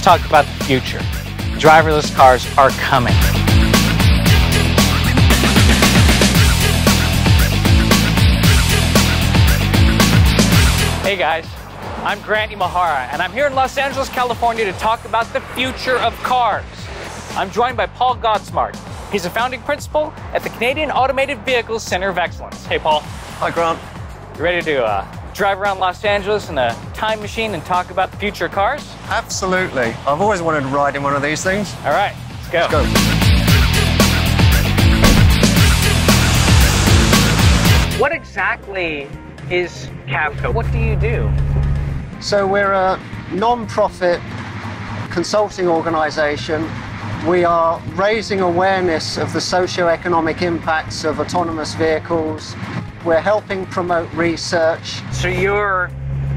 talk about the future. Driverless cars are coming. Hey guys, I'm Grant Imahara, and I'm here in Los Angeles, California to talk about the future of cars. I'm joined by Paul Godsmark. He's a founding principal at the Canadian Automated Vehicles Center of Excellence. Hey Paul. Hi Grant. You ready to drive around Los Angeles in a time machine and talk about the future of cars? Absolutely. I've always wanted to ride in one of these things. All right, let's go. Let's go. What exactly is CAVCOE? What do you do? So we're a non-profit consulting organization. We are raising awareness of the socio-economic impacts of autonomous vehicles. We're helping promote research. So you're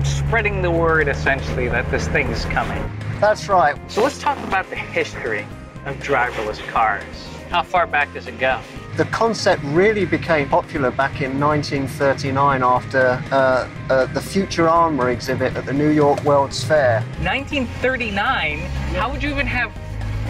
spreading the word, essentially, that this thing is coming. That's right. So let's talk about the history of driverless cars. How far back does it go? The concept really became popular back in 1939 after the Future Armor exhibit at the New York World's Fair. 1939? How would you even have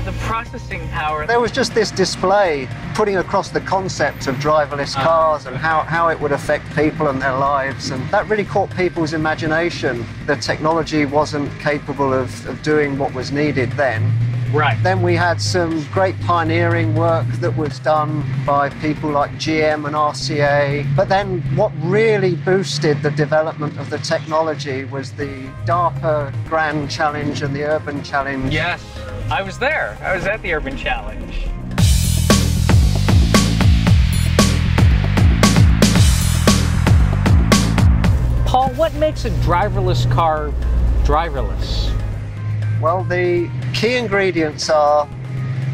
the processing power? There was just this display putting across the concept of driverless cars and how it would affect people and their lives, and that really caught people's imagination. The technology wasn't capable of doing what was needed then. Right. Then we had some great pioneering work that was done by people like GM and RCA. But then what really boosted the development of the technology was the DARPA Grand Challenge and the Urban Challenge. Yes, I was there. I was at the Urban Challenge. Paul, what makes a driverless car driverless? Well, the key ingredients are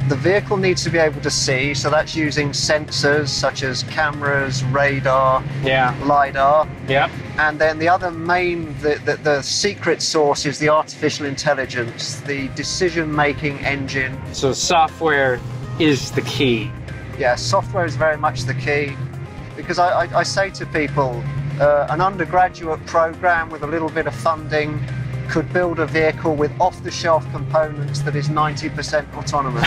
the vehicle needs to be able to see, so that's using sensors such as cameras, radar, LiDAR. Yep. And then the other main, the secret sauce is the artificial intelligence, the decision-making engine. So software is the key. Yeah, software is very much the key, because I say to people, an undergraduate program with a little bit of funding could build a vehicle with off-the-shelf components that is 90% autonomous.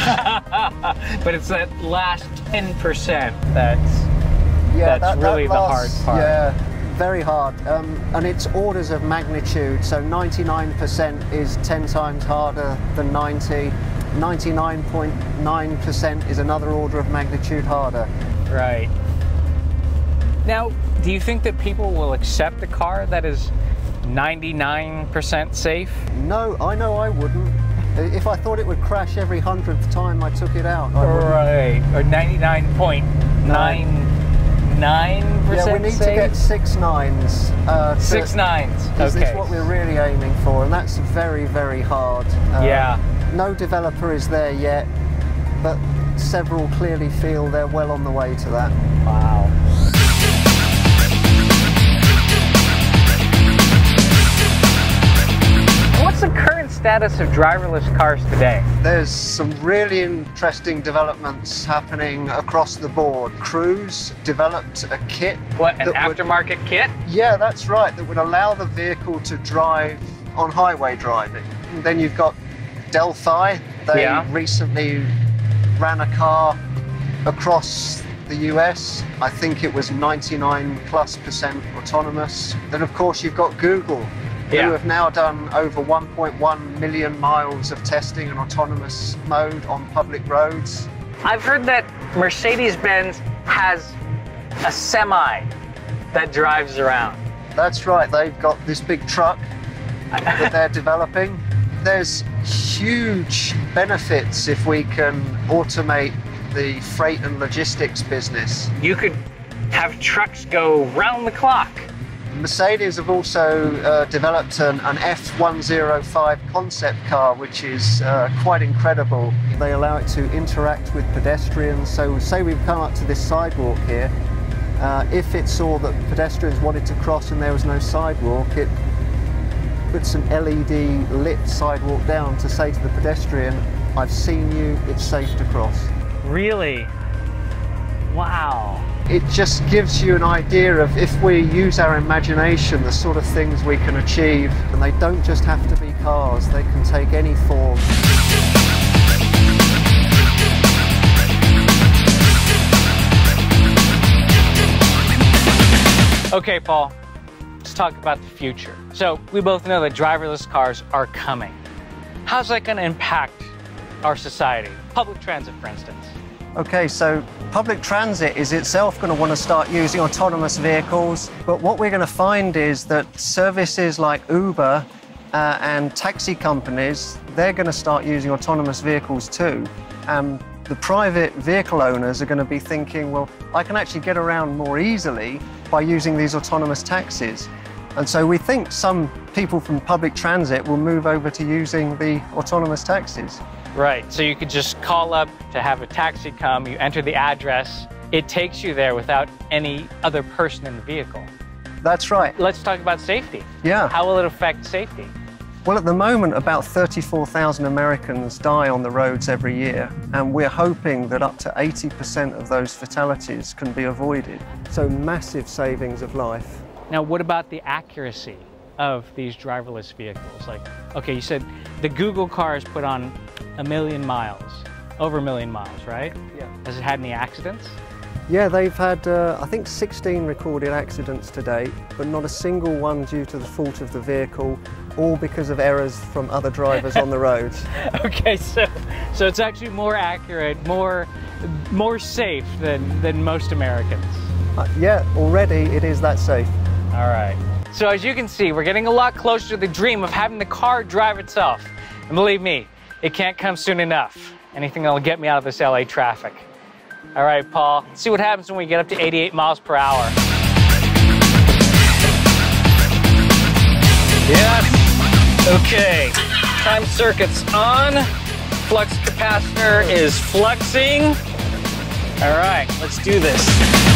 But it's that last 10% that's really the hard part. Yeah, very hard. And it's orders of magnitude. So 99% is 10 times harder than 90. 99.9% is another order of magnitude harder. Right. Now, do you think that people will accept a car that is 99% safe? No, I know I wouldn't. If I thought it would crash every 100th time I took it out, I wouldn't. Right, or 99.99% Yeah, we need safe? to get 6 nines. 6 nines, okay. Is what we're really aiming for, and that's very, very hard. Yeah. No developer is there yet, but several clearly feel they're well on the way to that. Wow. What's the current status of driverless cars today? There's some really interesting developments happening across the board. Cruise developed a kit. What, an aftermarket kit? Yeah, that's right, that would allow the vehicle to drive on highway driving. And then you've got Delphi. They recently ran a car across the US. I think it was 99+% autonomous. Then of course you've got Google, who have now done over 1.1 million miles of testing in autonomous mode on public roads. I've heard that Mercedes-Benz has a semi that drives around. That's right, they've got this big truck that they're developing. There's huge benefits if we can automate the freight and logistics business. You could have trucks go round the clock. Mercedes have also developed an F105 concept car, which is quite incredible. They allow it to interact with pedestrians. So say we've come up to this sidewalk here. If it saw that pedestrians wanted to cross and there was no sidewalk, it puts an LED lit sidewalk down to say to the pedestrian, I've seen you, it's safe to cross. Really? Wow. it just gives you an idea of, if we use our imagination, the sort of things we can achieve. And they don't just have to be cars, they can take any form. Okay, Paul, let's talk about the future. So we both know that driverless cars are coming. How's that going to impact our society? Public transit, for instance. Okay, so public transit is itself going to want to start using autonomous vehicles, but what we're going to find is that services like Uber and taxi companies, they're going to start using autonomous vehicles too. The private vehicle owners are going to be thinking, well, I can actually get around more easily by using these autonomous taxis. And so we think some people from public transit will move over to using the autonomous taxis. Right, so you could just call up to have a taxi come, you enter the address, it takes you there without any other person in the vehicle. That's right. Let's talk about safety. Yeah. How will it affect safety? Well, at the moment, about 34,000 Americans die on the roads every year, and we're hoping that up to 80% of those fatalities can be avoided. So massive savings of life. Now, what about the accuracy of these driverless vehicles? Like, okay, you said the Google cars put on 1 million miles, over 1 million miles, right? Yeah. Has it had any accidents? Yeah, they've had, I think, 16 recorded accidents to date, but not a single one due to the fault of the vehicle, all because of errors from other drivers on the roads. Okay, so it's actually more accurate, more safe than most Americans. Yeah, already it is that safe. All right. So as you can see, we're getting a lot closer to the dream of having the car drive itself. And believe me, it can't come soon enough. Anything that'll get me out of this LA traffic. All right, Paul, let's see what happens when we get up to 88 miles per hour. Yes. Okay. Time circuit's on. Flux capacitor is fluxing. All right, let's do this.